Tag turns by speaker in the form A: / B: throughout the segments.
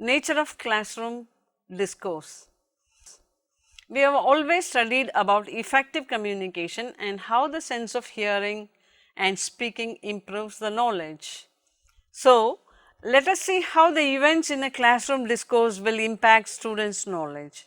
A: Nature of classroom discourse. We have always studied about effective communication and how the sense of hearing and speaking improves the knowledge. So, let us see how the events in a classroom discourse will impact students' knowledge.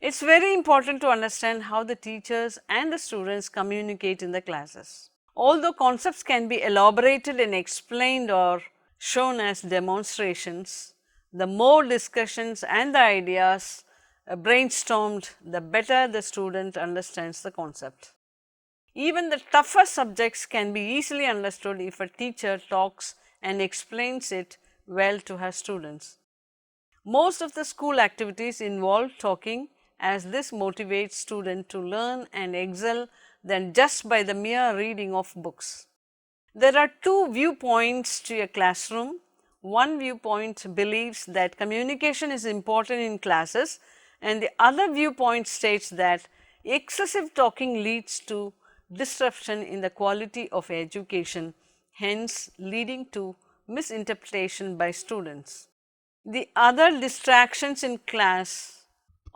A: It is very important to understand how the teachers and the students communicate in the classes. Although concepts can be elaborated and explained or shown as demonstrations, the more discussions and the ideas brainstormed, the better the student understands the concept. Even the tougher subjects can be easily understood if a teacher talks and explains it well to her students. Most of the school activities involve talking, as this motivates students to learn and excel than just by the mere reading of books. There are two viewpoints to a classroom. One viewpoint believes that communication is important in classes, and the other viewpoint states that excessive talking leads to disruption in the quality of education, hence leading to misinterpretation by students. The other distractions in class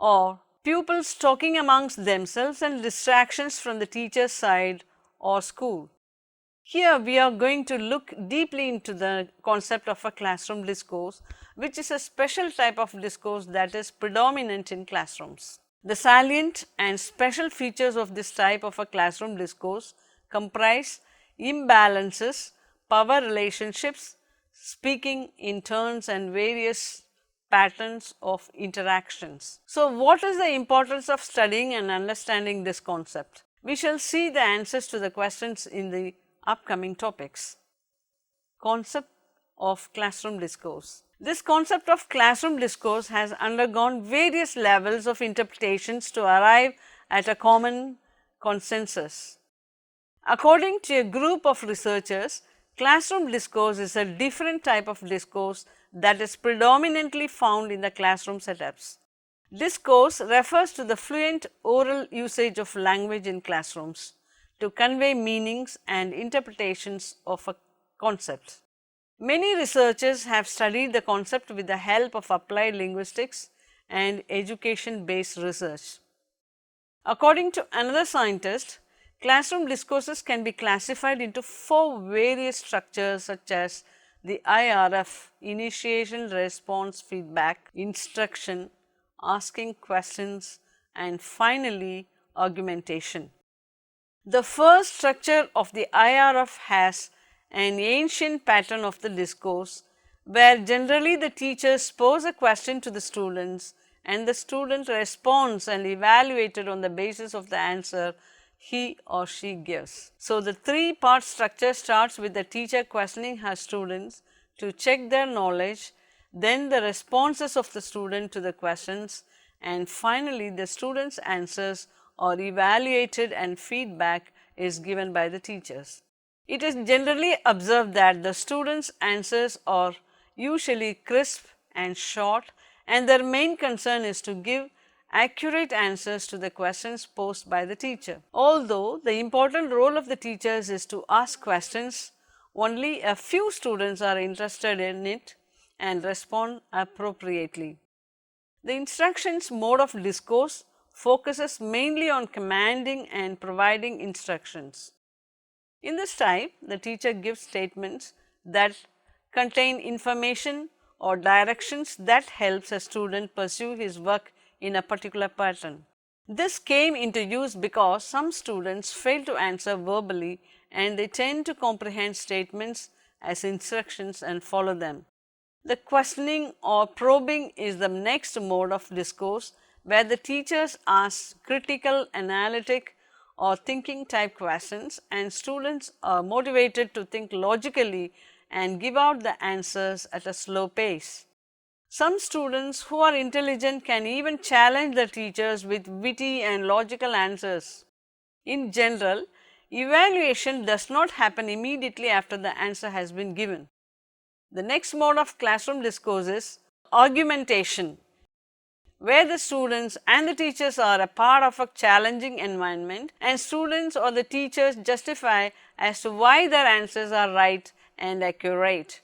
A: are pupils talking amongst themselves and distractions from the teacher's side or school. Here we are going to look deeply into the concept of a classroom discourse, which is a special type of discourse that is predominant in classrooms. The salient and special features of this type of a classroom discourse comprise imbalances, power relationships, speaking in turns and various patterns of interactions. So, what is the importance of studying and understanding this concept? We shall see the answers to the questions in the upcoming topics. Concept of classroom discourse. This concept of classroom discourse has undergone various levels of interpretations to arrive at a common consensus. According to a group of researchers, classroom discourse is a different type of discourse that is predominantly found in the classroom setups. Discourse refers to the fluent oral usage of language in classrooms to convey meanings and interpretations of a concept. Many researchers have studied the concept with the help of applied linguistics and education-based research. According to another scientist, classroom discourses can be classified into 4 various structures such as the IRF, initiation, response, feedback, instruction, asking questions, and finally argumentation. The first structure of the IRF has an ancient pattern of the discourse, where generally the teachers pose a question to the students and the student responds and evaluated on the basis of the answer he or she gives. So, the 3-part structure starts with the teacher questioning her students to check their knowledge, then the responses of the student to the questions, and finally the students' answers are evaluated and feedback is given by the teachers. It is generally observed that the students' answers are usually crisp and short, and their main concern is to give accurate answers to the questions posed by the teacher. Although the important role of the teachers is to ask questions, only a few students are interested in it and respond appropriately. The instructions mode of discourse focuses mainly on commanding and providing instructions. In this type, the teacher gives statements that contain information or directions that helps a student pursue his work in a particular pattern. This came into use because some students fail to answer verbally and they tend to comprehend statements as instructions and follow them. The questioning or probing is the next mode of discourse, where the teachers ask critical, analytic or thinking type questions and students are motivated to think logically and give out the answers at a slow pace. Some students who are intelligent can even challenge the teachers with witty and logical answers. In general, evaluation does not happen immediately after the answer has been given. The next mode of classroom discourse is argumentation, where the students and the teachers are a part of a challenging environment and students or the teachers justify as to why their answers are right and accurate.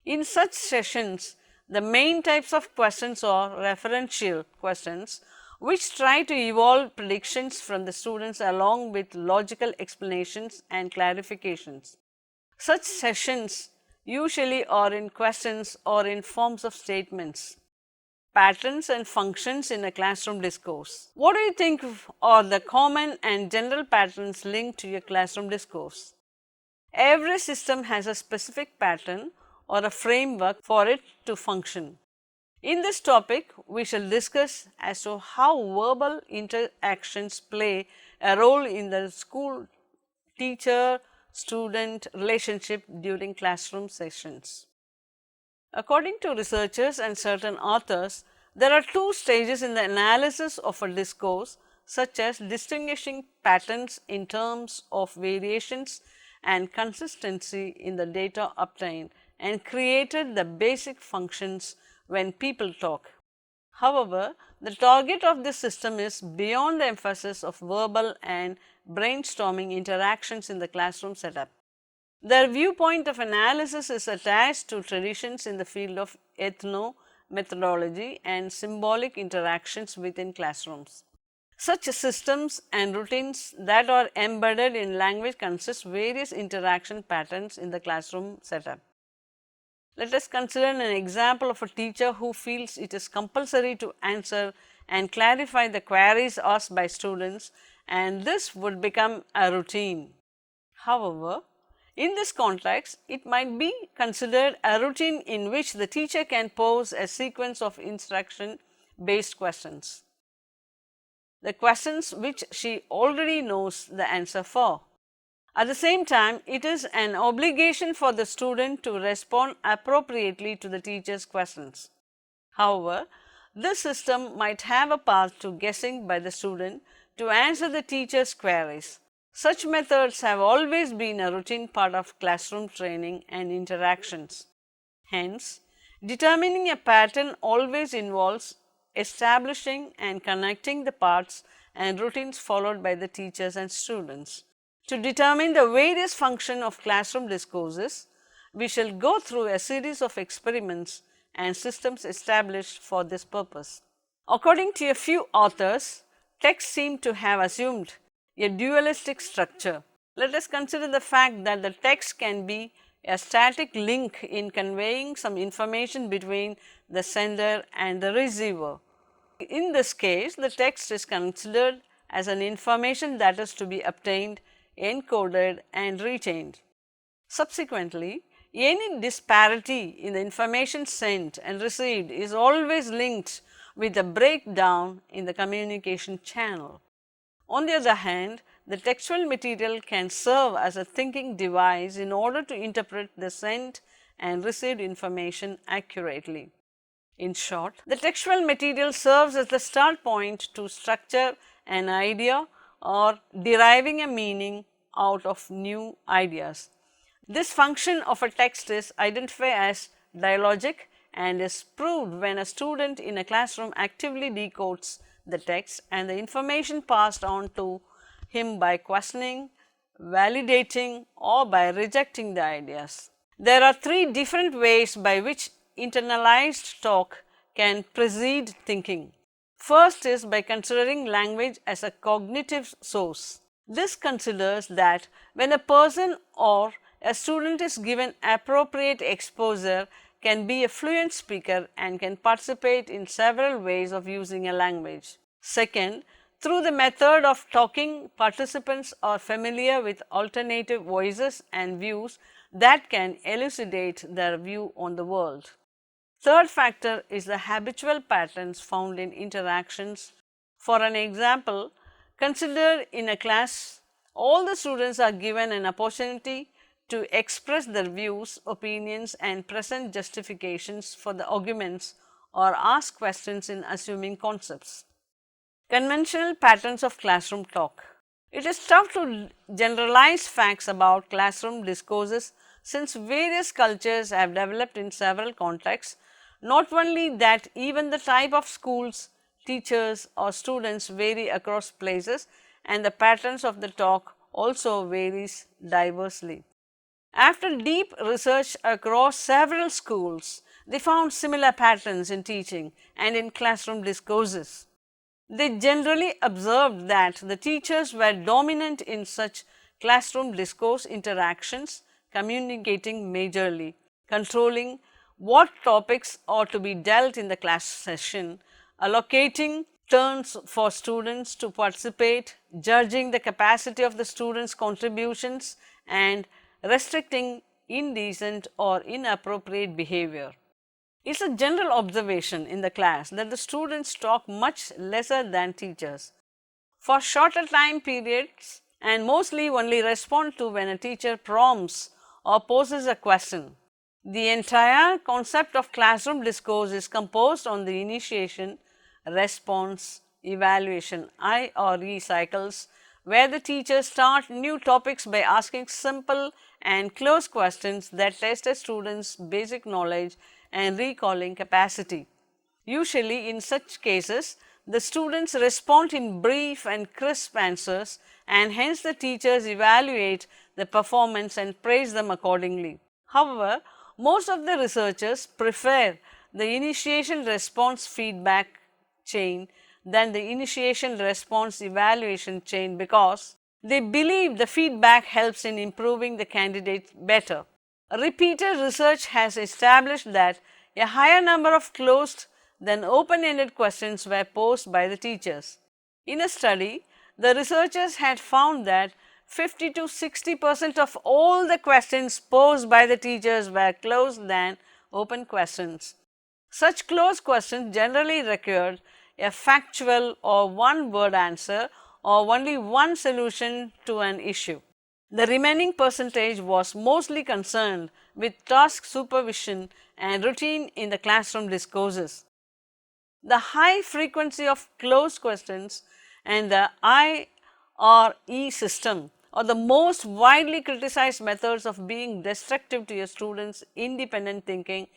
A: In such sessions, the main types of questions are referential questions, which try to evolve predictions from the students along with logical explanations and clarifications. Such sessions usually are in questions or in forms of statements. Patterns and functions in a classroom discourse. What do you think are the common and general patterns linked to your classroom discourse? Every system has a specific pattern or a framework for it to function. In this topic, we shall discuss as to how verbal interactions play a role in the school teacher-student relationship during classroom sessions. According to researchers and certain authors, there are two stages in the analysis of a discourse, such as distinguishing patterns in terms of variations and consistency in the data obtained and created the basic functions when people talk. However, the target of this system is beyond the emphasis of verbal and brainstorming interactions in the classroom setup. Their viewpoint of analysis is attached to traditions in the field of ethno-methodology and symbolic interactions within classrooms. Such systems and routines that are embedded in language consist various interaction patterns in the classroom setup. Let us consider an example of a teacher who feels it is compulsory to answer and clarify the queries asked by students, and this would become a routine. However, in this context, it might be considered a routine in which the teacher can pose a sequence of instruction-based questions, the questions which she already knows the answer for. At the same time, it is an obligation for the student to respond appropriately to the teacher's questions. However, this system might have a path to guessing by the student to answer the teacher's queries. Such methods have always been a routine part of classroom training and interactions. Hence, determining a pattern always involves establishing and connecting the parts and routines followed by the teachers and students. To determine the various functions of classroom discourses, we shall go through a series of experiments and systems established for this purpose. According to a few authors, texts seem to have assumed a dualistic structure. Let us consider the fact that the text can be a static link in conveying some information between the sender and the receiver. In this case, the text is considered as an information that is to be obtained, encoded and retained. Subsequently, any disparity in the information sent and received is always linked with a breakdown in the communication channel. On the other hand, the textual material can serve as a thinking device in order to interpret the sent and received information accurately. In short, the textual material serves as the start point to structure an idea or deriving a meaning out of new ideas. This function of a text is identified as dialogic and is proved when a student in a classroom actively decodes the text and the information passed on to him by questioning, validating or by rejecting the ideas. There are three different ways by which internalized talk can precede thinking. First is by considering language as a cognitive source. This considers that when a person or a student is given appropriate exposure, can be a fluent speaker and can participate in several ways of using a language. Second, through the method of talking, participants are familiar with alternative voices and views that can elucidate their view on the world. Third factor is the habitual patterns found in interactions. For an example, consider in a class, all the students are given an opportunity to express their views, opinions and present justifications for the arguments or ask questions in assuming concepts. Conventional patterns of classroom talk. It is tough to generalize facts about classroom discourses since various cultures have developed in several contexts. Not only that, even the type of schools, teachers or students vary across places, and the patterns of the talk also varies diversely. After deep research across several schools, they found similar patterns in teaching and in classroom discourses. They generally observed that the teachers were dominant in such classroom discourse interactions, communicating majorly, controlling what topics are to be dealt in the class session, allocating turns for students to participate, judging the capacity of the students' contributions, and restricting indecent or inappropriate behavior. It is a general observation in the class that the students talk much lesser than teachers for shorter time periods and mostly only respond to when a teacher prompts or poses a question. The entire concept of classroom discourse is composed on the initiation, response, evaluation I or E cycles, where the teachers start new topics by asking simple and close questions that test a student's basic knowledge and recalling capacity. Usually in such cases, the students respond in brief and crisp answers, and hence the teachers evaluate the performance and praise them accordingly. However, most of the researchers prefer the initiation response feedback chain than the initiation response evaluation chain because they believe the feedback helps in improving the candidate better. Repeated research has established that a higher number of closed than open-ended questions were posed by the teachers. In a study, the researchers had found that 50 to 60% of all the questions posed by the teachers were closed than open questions. Such closed questions generally required a factual or one-word answer or only one solution to an issue. The remaining percentage was mostly concerned with task supervision and routine in the classroom discourses. The high frequency of closed questions and the I or E system are the most widely criticized methods of being destructive to a student's independent thinking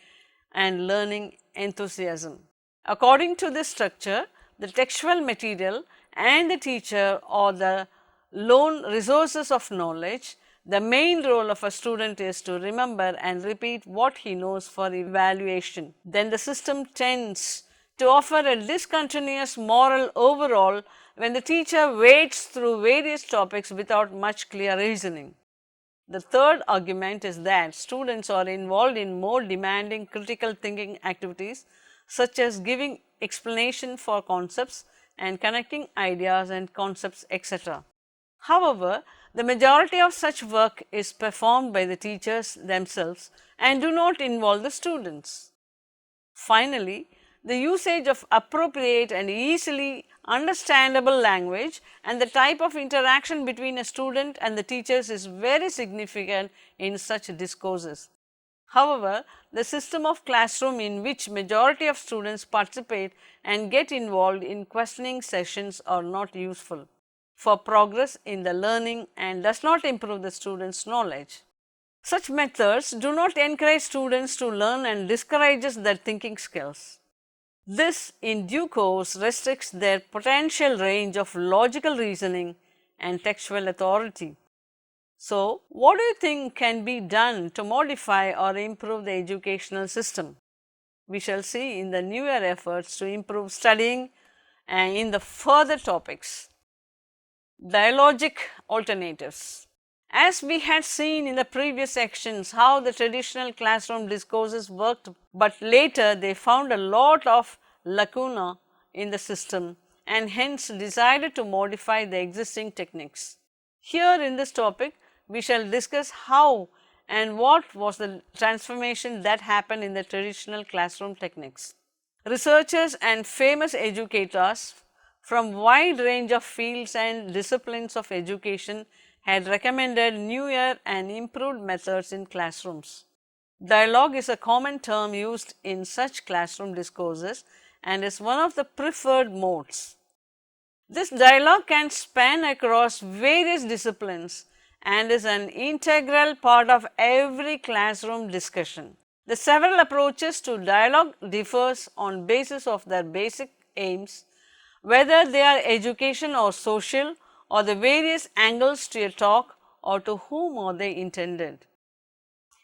A: and learning enthusiasm. According to this structure, the textual material and the teacher are the lone resources of knowledge. The main role of a student is to remember and repeat what he knows for evaluation. Then the system tends to offer a discontinuous moral overall when the teacher wades through various topics without much clear reasoning. The third argument is that students are involved in more demanding critical thinking activities such as giving explanation for concepts and connecting ideas and concepts, etc. However, the majority of such work is performed by the teachers themselves and do not involve the students. Finally, the usage of appropriate and easily understandable language and the type of interaction between a student and the teachers is very significant in such discourses. However, the system of classroom in which majority of students participate and get involved in questioning sessions are not useful for progress in the learning and does not improve the students' knowledge. Such methods do not encourage students to learn and discourages their thinking skills. This in due course restricts their potential range of logical reasoning and textual authority. So, what do you think can be done to modify or improve the educational system? We shall see in the newer efforts to improve studying and in the further topics. Dialogic alternatives. As we had seen in the previous sections how the traditional classroom discourses worked, but later they found a lot of lacuna in the system and hence decided to modify the existing techniques. Here in this topic, we shall discuss how and what was the transformation that happened in the traditional classroom techniques. Researchers and famous educators from wide range of fields and disciplines of education had recommended newer and improved methods in classrooms. Dialogue is a common term used in such classroom discourses and is one of the preferred modes. This dialogue can span across various disciplines and is an integral part of every classroom discussion. The several approaches to dialogue differs on basis of their basic aims, whether they are education or social, or the various angles to a talk, or to whom are they intended.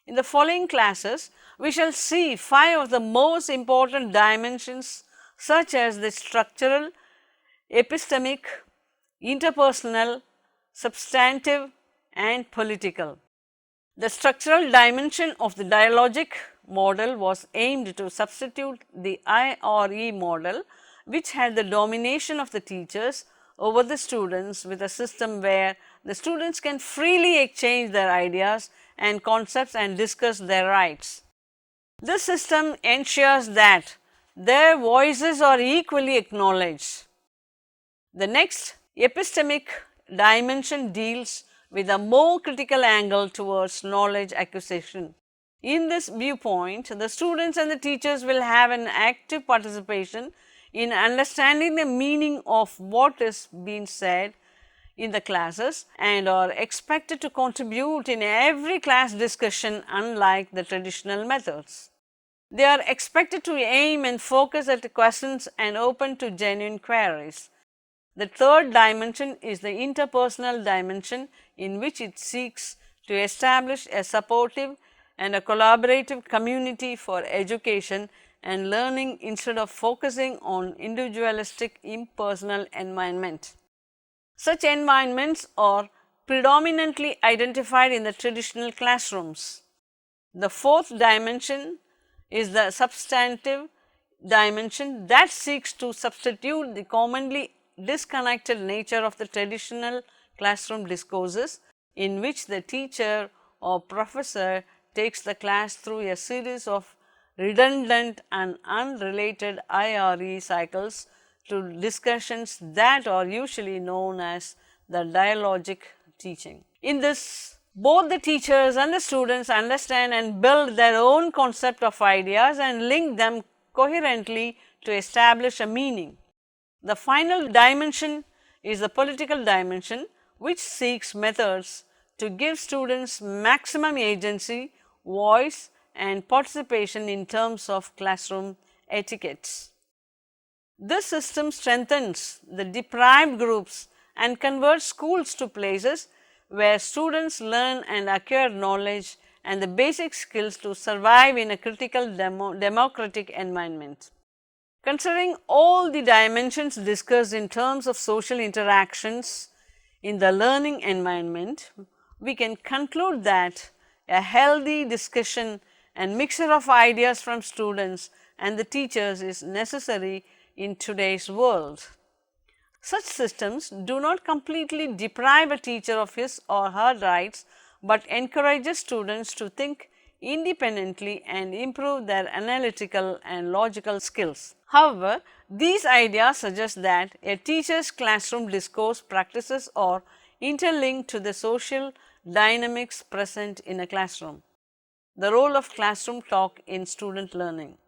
A: In the following classes, we shall see 5 of the most important dimensions such as the structural, epistemic, interpersonal, substantive and political. The structural dimension of the dialogic model was aimed to substitute the IRE model, which had the domination of the teachers over the students, with a system where the students can freely exchange their ideas and concepts and discuss their rights. This system ensures that their voices are equally acknowledged. The next epistemic dimension deals with a more critical angle towards knowledge acquisition. In this viewpoint, the students and the teachers will have an active participation in understanding the meaning of what is being said in the classes and are expected to contribute in every class discussion, unlike the traditional methods. They are expected to aim and focus at questions and open to genuine queries. The third dimension is the interpersonal dimension, in which it seeks to establish a supportive and a collaborative community for education and learning instead of focusing on individualistic impersonal environment. Such environments are predominantly identified in the traditional classrooms. The fourth dimension is the substantive dimension that seeks to substitute the commonly disconnected nature of the traditional classroom discourses, in which the teacher or professor takes the class through a series of redundant and unrelated IRE cycles to discussions that are usually known as the dialogic teaching. In this, both the teachers and the students understand and build their own concept of ideas and link them coherently to establish a meaning. The final dimension is the political dimension, which seeks methods to give students maximum agency, voice and participation in terms of classroom etiquettes. This system strengthens the deprived groups and converts schools to places where students learn and acquire knowledge and the basic skills to survive in a critical democratic environment. Considering all the dimensions discussed in terms of social interactions in the learning environment, we can conclude that a healthy discussion and mixture of ideas from students and the teachers is necessary in today's world. Such systems do not completely deprive a teacher of his or her rights, but encourages students to think independently and improve their analytical and logical skills. However, these ideas suggest that a teacher's classroom discourse practices are interlinked to the social dynamics present in a classroom. The role of classroom talk in student learning.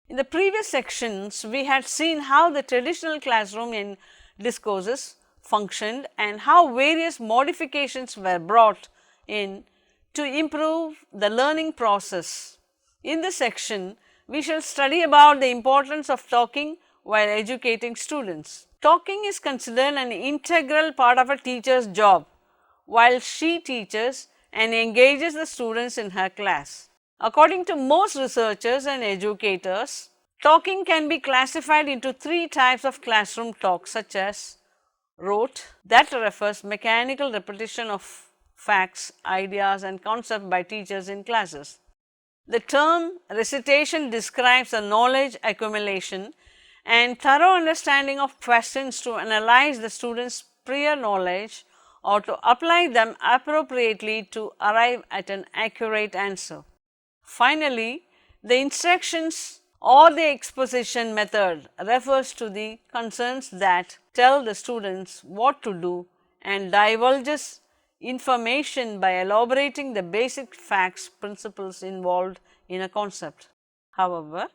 A: In the previous sections, we had seen how the traditional classroom in discourses functioned and how various modifications were brought in to improve the learning process. In this section, we shall study about the importance of talking while educating students. Talking is considered an integral part of a teacher's job while she teaches and engages the students in her class. According to most researchers and educators, talking can be classified into 3 types of classroom talk, such as rote, that refers mechanical repetition of facts, ideas and concepts by teachers in classes. The term recitation describes a knowledge accumulation and thorough understanding of questions to analyze the students' prior knowledge or to apply them appropriately to arrive at an accurate answer. Finally, the instructions or the exposition method refers to the concerns that tell the students what to do and divulges information by elaborating the basic facts principles involved in a concept. However,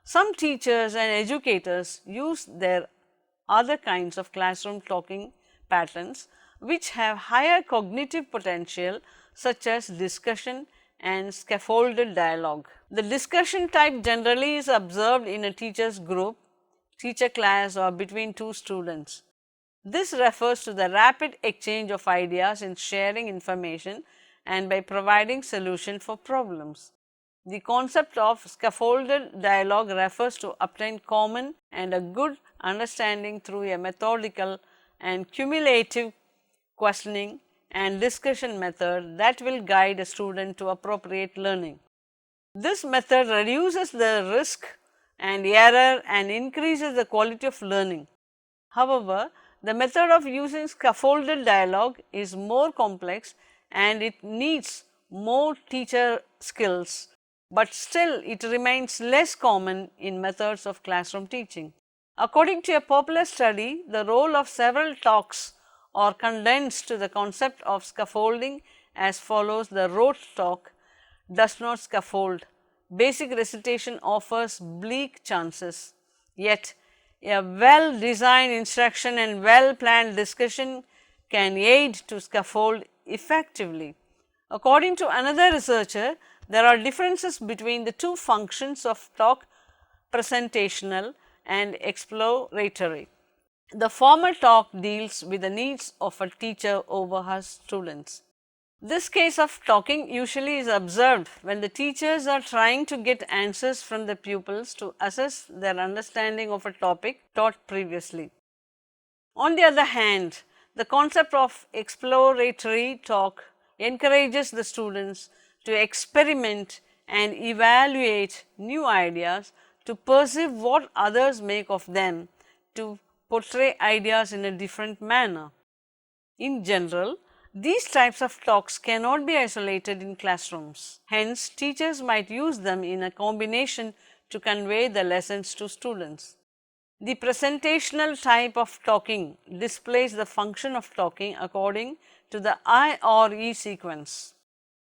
A: some teachers and educators use their other kinds of classroom talking patterns which have higher cognitive potential, such as discussion and scaffolded dialogue. The discussion type generally is observed in a teacher's group, teacher class, or between two students. This refers to the rapid exchange of ideas in sharing information and by providing solution for problems. The concept of scaffolded dialogue refers to obtain common and a good understanding through a methodical and cumulative questioning and discussion method that will guide a student to appropriate learning. This method reduces the risk and error and increases the quality of learning. However, the method of using scaffolded dialogue is more complex and it needs more teacher skills, but still it remains less common in methods of classroom teaching. According to a popular study, the role of several talks are condensed to the concept of scaffolding as follows: the rote talk does not scaffold. Basic recitation offers bleak chances, yet a well designed instruction and well planned discussion can aid to scaffold effectively. According to another researcher, there are differences between the two functions of talk, presentational and exploratory. The former talk deals with the needs of a teacher over her students. This case of talking usually is observed when the teachers are trying to get answers from the pupils to assess their understanding of a topic taught previously. On the other hand, the concept of exploratory talk encourages the students to experiment and evaluate new ideas, to perceive what others make of them, to portray ideas in a different manner. In general, these types of talks cannot be isolated in classrooms. Hence, teachers might use them in a combination to convey the lessons to students. The presentational type of talking displays the function of talking according to the I or E sequence.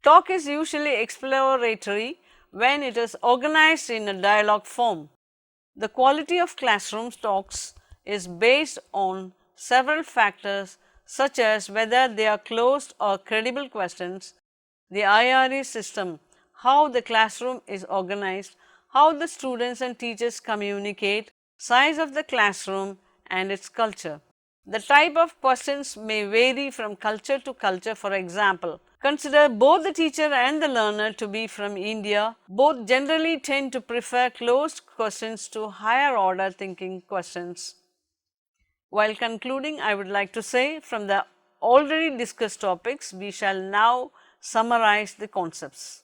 A: Talk is usually exploratory when it is organized in a dialogue form. The quality of classroom talks is based on several factors, such as whether they are closed or credible questions, the IRE system, how the classroom is organized, how the students and teachers communicate, size of the classroom and its culture. The type of questions may vary from culture to culture. For example, consider both the teacher and the learner to be from India. Both generally tend to prefer closed questions to higher order thinking questions. While concluding, I would like to say, from the already discussed topics, we shall now summarize the concepts.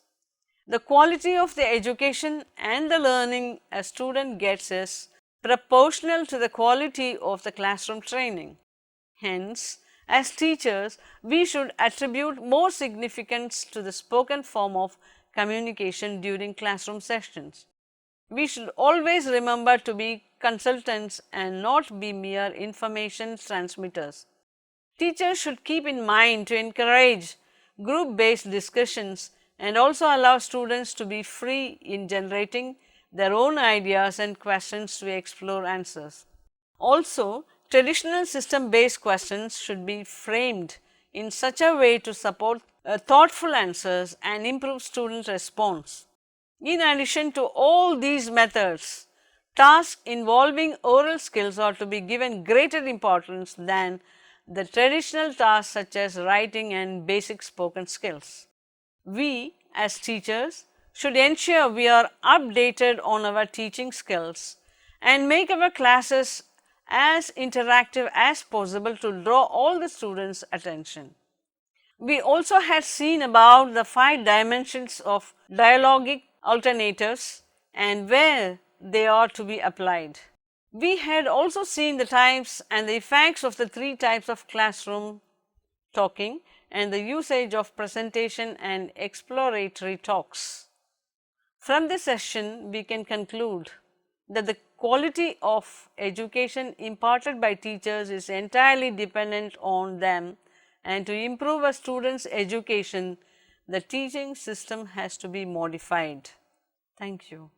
A: The quality of the education and the learning a student gets is proportional to the quality of the classroom training. Hence, as teachers, we should attribute more significance to the spoken form of communication during classroom sessions. We should always remember to be consultants and not be mere information transmitters. Teachers should keep in mind to encourage group-based discussions and also allow students to be free in generating their own ideas and questions to explore answers. Also, traditional system-based questions should be framed in such a way to support thoughtful answers and improve student response. In addition to all these methods, tasks involving oral skills are to be given greater importance than the traditional tasks such as writing and basic spoken skills. We as teachers should ensure we are updated on our teaching skills and make our classes as interactive as possible to draw all the students' attention. We also had seen about the 5 dimensions of dialogic alternatives and where they are to be applied. We had also seen the types and the effects of the 3 types of classroom talking and the usage of presentation and exploratory talks. From this session, we can conclude that the quality of education imparted by teachers is entirely dependent on them, and to improve a student's education, the teaching system has to be modified. Thank you.